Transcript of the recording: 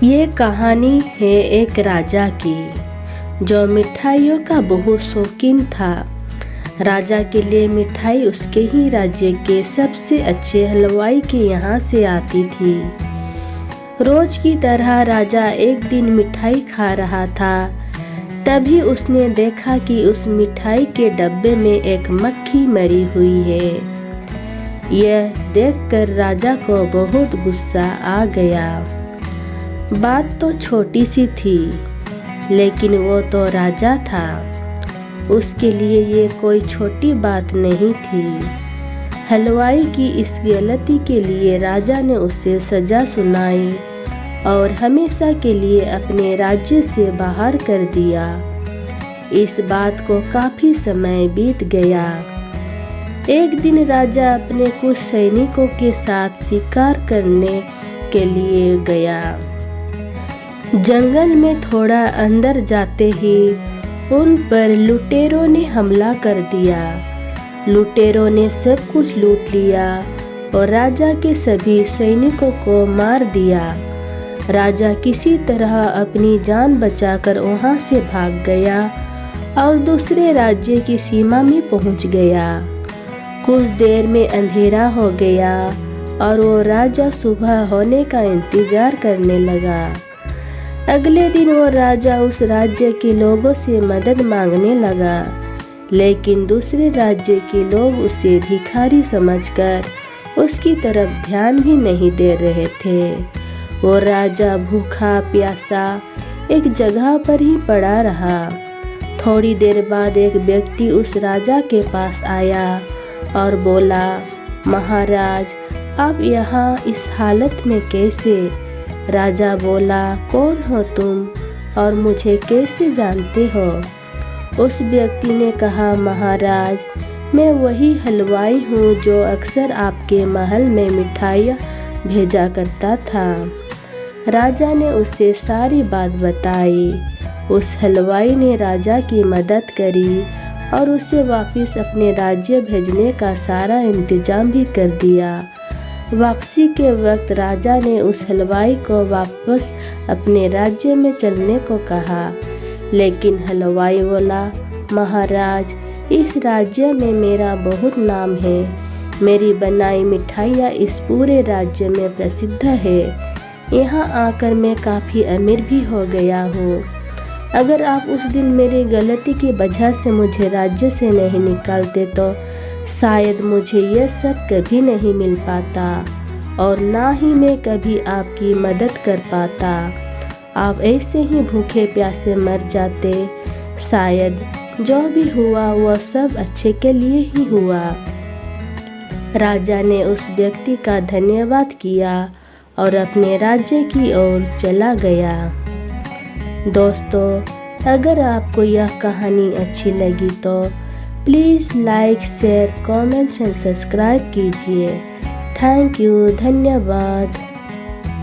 ये कहानी है एक राजा की जो मिठाइयों का बहुत शौकीन था। राजा के लिए मिठाई उसके ही राज्य के सबसे अच्छे हलवाई के यहाँ से आती थी। रोज की तरह राजा एक दिन मिठाई खा रहा था। तभी उसने देखा कि उस मिठाई के डब्बे में एक मक्खी मरी हुई है। यह देखकर राजा को बहुत गुस्सा आ गया। बात तो छोटी सी थी, लेकिन वो तो राजा था। उसके लिए ये कोई छोटी बात नहीं थी। हलवाई की इस गलती के लिए राजा ने उसे सजा सुनाई और हमेशा के लिए अपने राज्य से बाहर कर दिया। इस बात को काफी समय बीत गया। एक दिन राजा अपने कुछ सैनिकों के साथ शिकार करने के लिए गया। जंगल में थोड़ा अंदर जाते ही उन पर लुटेरों ने हमला कर दिया। लुटेरों ने सब कुछ लूट लिया और राजा के सभी सैनिकों को मार दिया। राजा किसी तरह अपनी जान बचाकर वहां से भाग गया और दूसरे राज्य की सीमा में पहुंच गया। कुछ देर में अंधेरा हो गया और वो राजा सुबह होने का इंतजार करने लगा। अगले दिन वो राजा उस राज्य के लोगों से मदद मांगने लगा, लेकिन दूसरे राज्य के लोग उसे भिखारी समझकर उसकी तरफ ध्यान भी नहीं दे रहे थे। वो राजा भूखा प्यासा एक जगह पर ही पड़ा रहा। थोड़ी देर बाद एक व्यक्ति उस राजा के पास आया और बोला, महाराज, आप यहाँ इस हालत में कैसे? राजा बोला, कौन हो तुम और मुझे कैसे जानते हो? उस व्यक्ति ने कहा, महाराज, मैं वही हलवाई हूँ जो अक्सर आपके महल में मिठाइयाँ भेजा करता था। राजा ने उसे सारी बात बताई। उस हलवाई ने राजा की मदद करी और उसे वापस अपने राज्य भेजने का सारा इंतजाम भी कर दिया। वापसी के वक्त राजा ने उस हलवाई को वापस अपने राज्य में चलने को कहा, लेकिन हलवाई बोला, महाराज, इस राज्य में मेरा बहुत नाम है। मेरी बनाई मिठाइयाँ इस पूरे राज्य में प्रसिद्ध है। यहाँ आकर मैं काफ़ी अमीर भी हो गया हूँ। अगर आप उस दिन मेरी गलती की वजह से मुझे राज्य से नहीं निकालते तो शायद मुझे यह सब कभी नहीं मिल पाता और ना ही मैं कभी आपकी मदद कर पाता। आप ऐसे ही भूखे प्यासे मर जाते। शायद जो भी हुआ वह सब अच्छे के लिए ही हुआ। राजा ने उस व्यक्ति का धन्यवाद किया और अपने राज्य की ओर चला गया। दोस्तों, अगर आपको यह कहानी अच्छी लगी तो please like, share, comments and subscribe कीजिए। थैंक यू, धन्यवाद।